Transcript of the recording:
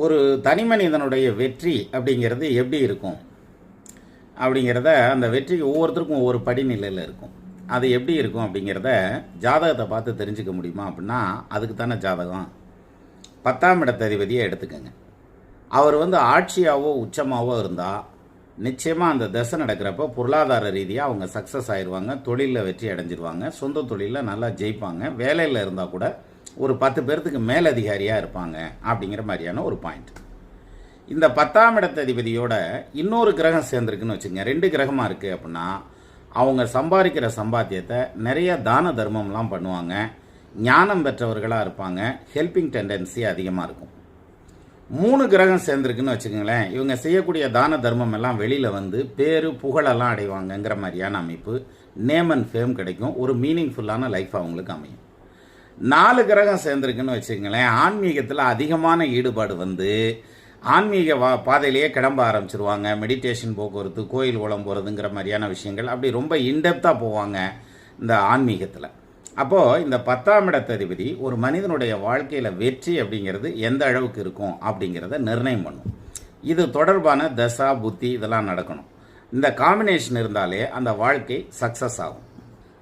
ஒரு தனி மனிதனுடைய வெற்றி அப்படிங்கிறது எப்படி இருக்கும் அப்படிங்கிறத, அந்த வெற்றிக்கு ஒவ்வொருத்தருக்கும் ஒவ்வொரு படிநிலையில் இருக்கும். அது எப்படி இருக்கும் அப்படிங்கிறத ஜாதகத்தை பார்த்து தெரிஞ்சுக்க முடியுமா அப்படின்னா, அதுக்கு தானே ஜாதகம். 10ஆம் இடத்ததிபதியை எடுத்துக்கோங்க. அவர் ஆட்சியாவோ உச்சமாவோ இருந்தால் நிச்சயமாக அந்த தசை நடக்கிறப்ப பொருளாதார ரீதியாக அவங்க சக்ஸஸ் ஆயிடுவாங்க, தொழிலில் வெற்றி அடைஞ்சிருவாங்க, சொந்த தொழிலில் நல்லா ஜெயிப்பாங்க, வேலையில் இருந்தால் கூட ஒரு 10 பேர்த்துக்கு மேலதிகாரியாக இருப்பாங்க அப்படிங்கிற மாதிரியான ஒரு பாயிண்ட். இந்த 10ஆம் இடத்ததிபதியோட இன்னொரு கிரகம் சேர்ந்துருக்குன்னு வச்சுக்கோங்க, 2 கிரகமாக இருக்குது அப்படின்னா அவங்க சம்பாதிக்கிற சம்பாத்தியத்தை நிறைய தான தர்மம்லாம் பண்ணுவாங்க, ஞானம் பெற்றவர்களாக இருப்பாங்க, ஹெல்பிங் டெண்டன்சி அதிகமாக இருக்கும். 3 கிரகம் சேர்ந்துருக்குன்னு வச்சுக்கோங்களேன், இவங்க செய்யக்கூடிய தான தர்மம் எல்லாம் வெளியில் பேரு புகழெல்லாம் அடைவாங்கங்கிற மாதிரியான அமைப்பு, நேம் அண்ட் ஃபேம் கிடைக்கும், ஒரு மீனிங்ஃபுல்லான லைஃப் அவங்களுக்கு அமையும். 4 கிரகம் சேர்ந்துருக்குன்னு வச்சுக்கோங்களேன், ஆன்மீகத்தில் அதிகமான ஈடுபாடு ஆன்மீக பாதையிலேயே கிளம்ப ஆரம்பிச்சிருவாங்க, மெடிடேஷன் போக்குவரத்து, கோயில் உலம் போகிறதுங்கிற மாதிரியான விஷயங்கள், அப்படி ரொம்ப இன்டெப்த்தாக போவாங்க இந்த ஆன்மீகத்தில். அப்போது இந்த 10ஆம் இடத்ததிபதி ஒரு மனிதனுடைய வாழ்க்கையில் வெற்றி அப்படிங்கிறது எந்த அளவுக்கு இருக்கும் அப்படிங்கிறத நிர்ணயம் பண்ணும். இது தொடர்பான தசா புத்தி இதெல்லாம் நடக்கணும். இந்த காம்பினேஷன் இருந்தாலே அந்த வாழ்க்கை சக்ஸஸ் ஆகும்.